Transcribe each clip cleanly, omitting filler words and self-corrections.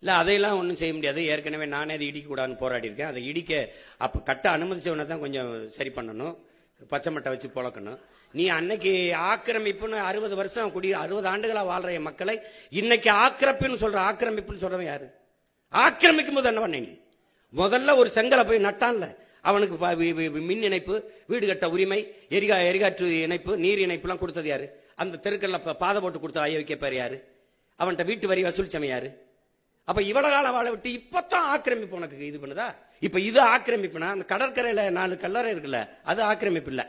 இல்லை அதையெல்லாம் ஒன்றும் செய்ய முடியாது. ஏற்கனவே நானே அதை இடிக்கக்கூடாதுன்னு போராடி இருக்கேன். அதை இடிக்க அப்போ கட்ட அனுமதிச்சவனை தான் கொஞ்சம் சரி பண்ணணும், பச்சை மட்டை வச்சு புழக்கணும். நீ அன்னைக்கு ஆக்கிரமிப்புன்னு 60 வருஷம் 60 ஆண்டுகளா வாழ்ற என் மக்களை இன்னைக்கு ஆக்கிரமிப்புன்னு சொல்றவன் யாரு? ஆக்கிரமிக்கும் போது என்ன பண்ண? நீ முதல்ல ஒரு செங்கலை போய் நட்டான்ல, அவனுக்கு மின் இணைப்பு, வீடு கட்ட உரிமை, எரிகாற்று இணைப்பு, நீர் இணைப்புலாம் கொடுத்தது யாரு? அந்த தெருக்கல்ல பாதை போட்டு கொடுத்த ஐயா வைக்க பேர் யாரு? அவன்கிட்ட வீட்டு வரி வசூலிச்சவன் யாரு? அப்ப இவ்வளவு காலம் வாழ விட்டு இப்பதான் ஆக்கிரமிப்பு உனக்கு இது பண்ணுதா? இப்ப இது ஆக்கிரமிப்புனா அந்த கடற்கரையில 4 கல்லறை இருக்குல்ல, அது ஆக்கிரமிப்பு இல்ல,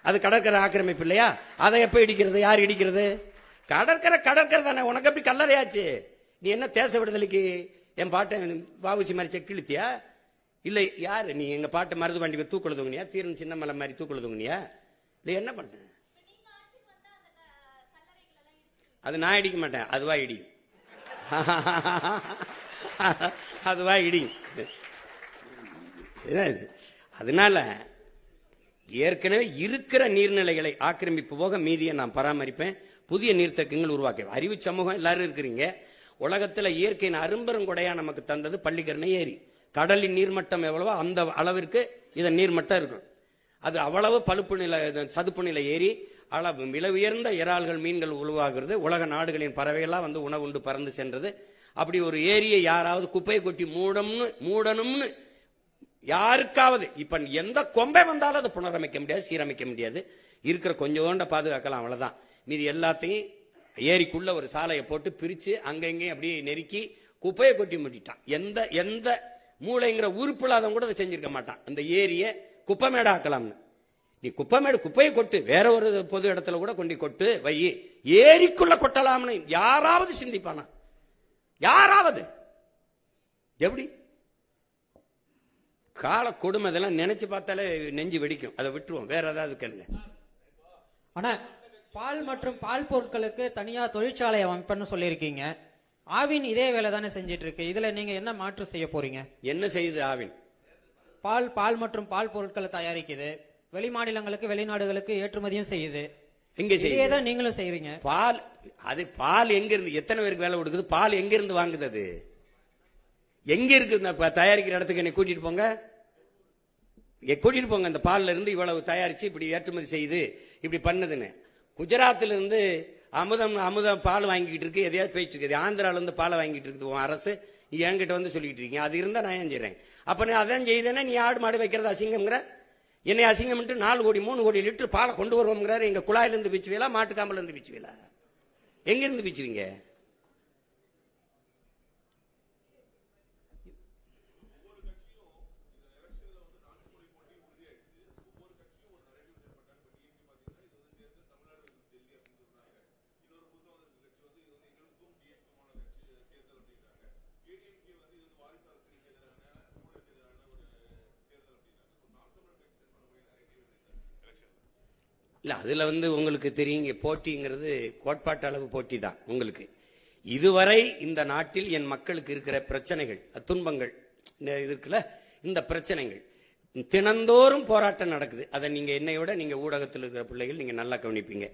அது கடற்கரை ஆக்கிரமிப்பு இல்லையா? அதை எப்ப இடிக்கிறது? யார் இடிக்கிறது? கடற்கரை தானே. உனக்கு எப்படி கல்லறையாச்சு? நீ என்ன தேச விடுதலைக்கு என் பாட்டை வாவுச்சி மாதிரி செக்கிழுத்தியா? இல்லை யாரு நீ? எங்க பாட்டை மருது வண்டி தூக்குள்ள தூங்குனியா? தீரன் சின்ன மலை மாதிரி தூக்குள்ள தூங்குனியா? இல்லை என்ன பண்ண? அது நான் இடிக்க மாட்டேன், அதுவா இடியும். அதுவா இடியும். அதனால ஏற்கனவே இருக்கிற நீர்நிலைகளை ஆக்கிரமிப்பு போக மீதியை நான் பராமரிப்பேன். புதிய நீர்த்தக்கங்கள் உருவாக்க அறிவு சமூகம் எல்லாரும் இருக்கிறீங்க. உலகத்துல இயற்கையின் அரும்பெருங்கொடையா நமக்கு தந்தது பள்ளிக்கரணை ஏரி. கடலின் நீர்மட்டம் எவ்வளவோ அந்த அளவிற்கு இதன் நீர்மட்டம் இருக்கும். அது அவ்வளவு பழுப்பு நில சதுப்பு நிலை ஏரி, அளவு விலை உயர்ந்த இறால்கள் மீன்கள் உருவாகிறது. உலக நாடுகளின் பறவைகள்லாம் வந்து உணவு உண்டு பறந்து சென்றது. அப்படி ஒரு ஏரியை யாராவது குப்பையை கொட்டி மூடணும்னு யாருக்காவது இப்ப எந்த கொம்பை வந்தாலும் அதை புனரமைக்க முடியாது, சீரமைக்க முடியாது. இருக்கிற கொஞ்சோண்ட பாதுகாக்கலாம், அவ்வளவுதான். மீதி எல்லாத்தையும் ஏரிக்குள்ள ஒரு சாலையை போட்டு பிரிச்சு அங்கங்கேயும் அப்படியே நெருக்கி குப்பையை கொட்டி மூட்டிட்டான். எந்த மூளைங்கிற உறுப்புலாதவங்க கூட அதை செஞ்சிருக்க மாட்டான். அந்த ஏரியை குப்பைமேடா ஆக்கலாம்னு. நீ குப்பையை கொட்டு, வேற ஒரு பொது இடத்துல கூட கொண்டு கொட்டு வை, ஏரிக்குள்ள கொட்டலாம்னு யாராவது சிந்திப்பானா? யாராவது? எப்படி கால கொடுமை இதெல்லாம் நினைச்சு பார்த்தாலே நெஞ்சு வெடிக்கும். அதை விட்டுருவோம், வேற ஏதாவது கேளுங்க. ஆனா பால் மற்றும் பால் பொருட்களுக்கு தனியா தொழிற்சாலை அமைப்புன்னு சொல்லியிருக்கீங்க. ஆவின் இதே வேலை தானே செஞ்சிட்டு இருக்கு. இதுல நீங்க என்ன மாற்று செய்ய போறீங்க? என்ன செய்யுது ஆவின்? பால் மற்றும் பால் பொருட்களை தயாரிக்குது, வெளி மாநிலங்களுக்கு வெளிநாடுகளுக்கு ஏற்றுமதியும் செய்யுது. எங்க செய்யுது? நீங்களும் செய்யறீங்க. பால் எங்க இருந்து எத்தனை பேருக்கு வேலை கொடுக்குது? பால் எங்க இருந்து வாங்குது? அது எங்க இருக்கு? தயாரிக்கிற இடத்துக்கு என்னை கூட்டிட்டு போங்க, அந்த பால்ல இருந்து இவ்வளவு தயாரிச்சு இப்படி ஏற்றுமதி செய்யுது, இப்படி பண்ணுதுன்னு. குஜராத்ல இருந்து அமுதம் பால் வாங்கிட்டு இருக்கு, எதையாவது போயிட்டு இருக்குது. ஆந்திரால இருந்து பாலை வாங்கிட்டு இருக்குது அரசு. என்கிட்ட வந்து சொல்லிட்டு இருக்கீங்க, அது இருந்தா நான் ஏன் செய்யறேன்? அப்ப நீ அதான் செய்யறேன்னா நீ ஆடு மாடு வைக்கிறது அசிங்கம்ங்கிற, என்னை அசிங்கம் 4 கோடி 3 கோடி லிட்டர் பாலை கொண்டு வருவோம்ங்கிறாரு. எங்க குழாயில இருந்து பிச்சுவீங்களா, மாட்டுக்காம்பல இருந்து பிச்சுவீங்களா? எங்க இருந்து பிச்சுவீங்க? இல்ல அதுல உங்களுக்கு தெரியுங்க, போட்டிங்கிறது கோட்பாட்டு அளவு போட்டி தான். உங்களுக்கு இதுவரை இந்த நாட்டில் என் மக்களுக்கு இருக்கிற பிரச்சனைகள், துன்பங்கள் இருக்குல்ல, இந்த பிரச்சனைகள் தினந்தோறும் போராட்டம் நடக்குது. அதை நீங்க என்னை விட நீங்க ஊடகத்தில் இருக்கிற பிள்ளைகள் நீங்க நல்லா கவனிப்பீங்க.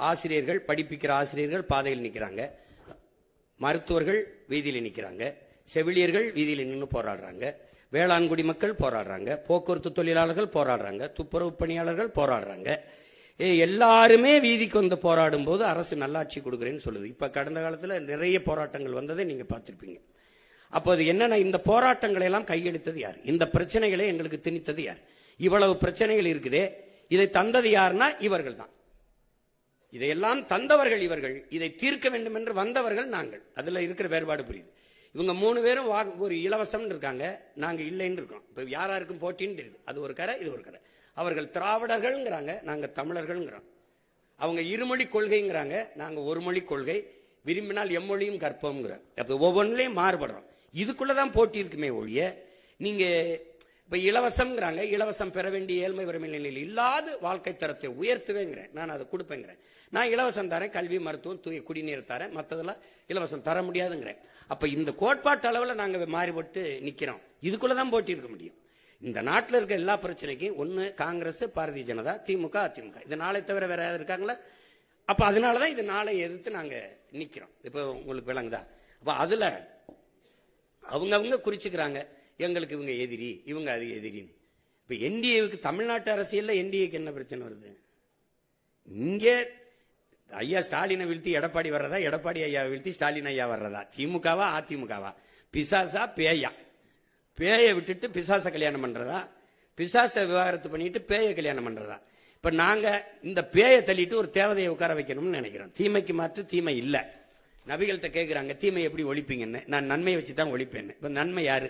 ஆசிரியர்கள், படிப்பிக்கிற ஆசிரியர்கள் பாதையில் நிற்கிறாங்க, மருத்துவர்கள் வீதியில் நிற்கிறாங்க, செவிலியர்கள் வீதியில் நின்று போராடுறாங்க, வேளாண் குடிமக்கள் போராடுறாங்க, போக்குவரத்து தொழிலாளர்கள் போராடுறாங்க, துப்புரவு பணியாளர்கள் போராடுறாங்க. எல்லாருமே வீதிக்கு வந்து போராடும் போது அரசு நல்லாட்சி கொடுக்குறேன்னு சொல்லுது. இப்ப கடந்த காலத்துல நிறைய போராட்டங்கள் வந்ததை நீங்க பார்த்திருப்பீங்க. அப்போ அது என்னன்னா, இந்த போராட்டங்களை எல்லாம் கையெடுத்தது யார்? இந்த பிரச்சனைகளை எங்களுக்கு திணித்தது யார்? இவ்வளவு பிரச்சனைகள் இருக்குதே, இதை தந்தது யாருன்னா இவர்கள் தான். இதையெல்லாம் தந்தவர்கள் இவர்கள், இதை தீர்க்க வேண்டும் என்று வந்தவர்கள் நாங்கள். அதுல இருக்கிற வேறுபாடு புரியுது. இவங்க 3 பேரும் ஒரு இலவசம் இருக்காங்க, நாங்க இல்லைன்னு இருக்கோம். இப்ப யாராருக்கும் போட்டின்னு தெரியுது. அது ஒரு கரை, இது ஒரு கரை. அவர்கள் திராவிடர்கள்ங்கிறாங்க, நாங்க தமிழர்கள்ங்கிறோம். அவங்க இருமொழி கொள்கைங்கிறாங்க, நாங்க ஒரு மொழி கொள்கை, விரும்பினால் எம்மொழியும் கற்போம்ங்கிறோம். அப்ப ஒவ்வொன்றிலையும் மாறுபடுறோம். இதுக்குள்ளதான் போட்டி இருக்குமே ஒழிய, நீங்க இப்ப இலவசம்ங்கிறாங்க, இலவசம் பெற வேண்டிய ஏழ்மை வறுமை நிலையில் இல்லாத வாழ்க்கை தரத்தை உயர்த்துவேங்கிறேன், நான் அதை கொடுப்பேங்கிறேன். நான் இலவசம் தரேன், கல்வி மருத்துவம் தூய குடிநீர் தரேன், மற்றதெல்லாம் இலவசம் தர முடியாதுங்கிறேன். அப்ப இந்த கோட்பாட்டு அளவில் நாங்க மாறிபட்டு நிக்கிறோம். இதுக்குள்ளதான் போட்டி இருக்க முடியும். இந்த நாட்டில் இருக்க எல்லா பிரச்சனைக்கும் ஒன்னு காங்கிரஸ், பாரதிய ஜனதா, திமுக, அதிமுக, இது நாளை தவிர வேற யாரும் இருக்காங்களா? அப்ப அதனாலதான் இது நாளை எதிர்த்து நாங்க நிக்கிறோம். இப்ப உங்களுக்கு விளங்குதா? அப்ப அதுல அவங்க குறிச்சுக்கிறாங்க, எங்களுக்கு இவங்க எதிரி, இவங்க அது எதிரின்னு. இப்ப என்டிஏவுக்கு தமிழ்நாட்டு அரசியல்ல என்டிஏக்கு என்ன பிரச்சனை வருது? இங்கே ஐயா ஸ்டாலினை வீழ்த்தி எடப்பாடி வர்றதா, எடப்பாடி ஐயா வீழ்த்தி ஸ்டாலின் ஐயா வர்றதா, திமுகவா அதிமுகவா, பிசாசா பேயா? பேயை விட்டுட்டு பிசாச கல்யாணம் பண்றதா, பிசாச விவாகரத்து பண்ணிட்டு பேயை கல்யாணம் பண்றதா? இப்ப நாங்க இந்த பேயை தள்ளிட்டு ஒரு தேவதையை உட்கார வைக்கணும்னு நினைக்கிறோம். தீமைக்கு மாற்று தீமை இல்ல. நபிகள்கிட்ட கேட்கிறாங்க, தீமை எப்படி ஒழிப்பீங்கன்னு. நான் நன்மையை வச்சுதான் ஒழிப்பேன்னு. இப்ப நன்மை யாரு?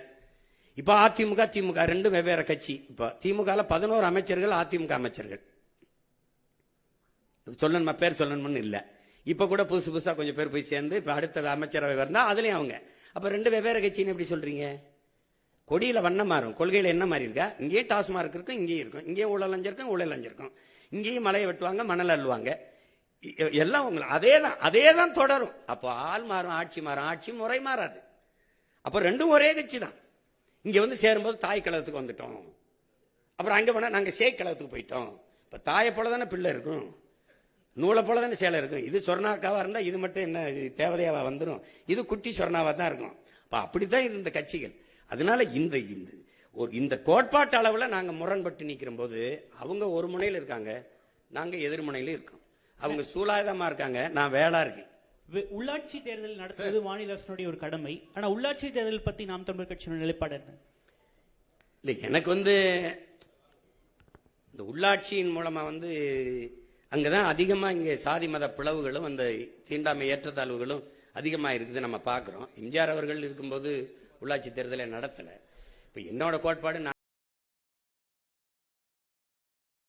இப்ப அதிமுக திமுக ரெண்டும் வெவ்வேறு கட்சி. இப்ப திமுக 11 அமைச்சர்கள், அதிமுக அமைச்சர்கள். சொல்லணுமா, பேர் சொல்லணும்னு இல்ல. இப்ப கூட புதுசு புதுசா கொஞ்சம் பேர் போய் சேர்ந்து இப்ப அடுத்த அமைச்சரவை வந்தா அதுலயும் அவங்க. அப்ப ரெண்டு வெவ்வேறு கட்சின்னு எப்படி சொல்றீங்க? கொடியில வண்ணம் மாறும், கொள்கையில என்ன மாறி இருக்கா? இங்கேயும் டாஸ்மார்க் இருக்கும், இங்கேயும் இருக்கும். இங்கேயும் ஊழல் லஞ்சம் ஊழல் லஞ்சிருக்கும். இங்கேயும் மலையை வெட்டுவாங்க, மணல் அள்ளுவாங்க. எல்லாம் உங்களுக்கு அதேதான் தொடரும். அப்போ ஆள் மாறும், ஆட்சி மாறும், ஆட்சி முறை மாறாது. அப்ப ரெண்டும் ஒரே கட்சி தான். இங்க வந்து சேரும்போது தாய் கழகத்துக்கு வந்துட்டோம், அப்புறம் அங்க போனா நாங்க சேய் கழகத்துக்கு போயிட்டோம். இப்ப தாயை போலதானே பிள்ளை இருக்கும், நூலை போலதானே சேலை இருக்கும். இது சொர்ணாக்காவா இருந்தா இது மட்டும் என்ன தேவதையாவா வந்துடும்? இது குட்டி சொர்ணாவா தான் இருக்கும். அப்படித்தான் இந்த கட்சிகள். அதனால இந்த கோட்பாட்டு அளவுல நாங்க முரண்பட்டு நிக்கிற போது அவங்க ஒரு முனையில இருக்காங்க, நாங்க எதிர்முனையில இருக்கோம். அவங்க சூலாயுதமா இருக்காங்க, நான் வேளா இருக்கேன். உள்ளாட்சி தேர்தல் நடத்துவது மாநில அரசுடைய ஒரு கடமை. ஆனா உள்ளாட்சி தேர்தல் பத்தி நாம் தமிழர் கட்சியோட நிலைப்பாடு என்ன? இல்ல, எனக்கு இந்த உள்ளாட்சியின் மூலமா அங்கதான் அதிகமா இங்க சாதி மத பிளவுகளும் அந்த தீண்டாமை ஏற்றத்தாழ்வுகளும் அதிகமா இருக்குது நம்ம பாக்குறோம். எம்ஜிஆர் அவர்கள் இருக்கும்போது உள்ளாட்சி தேர்தலை நடத்தல. இப்ப என்னோட கோட்பாடு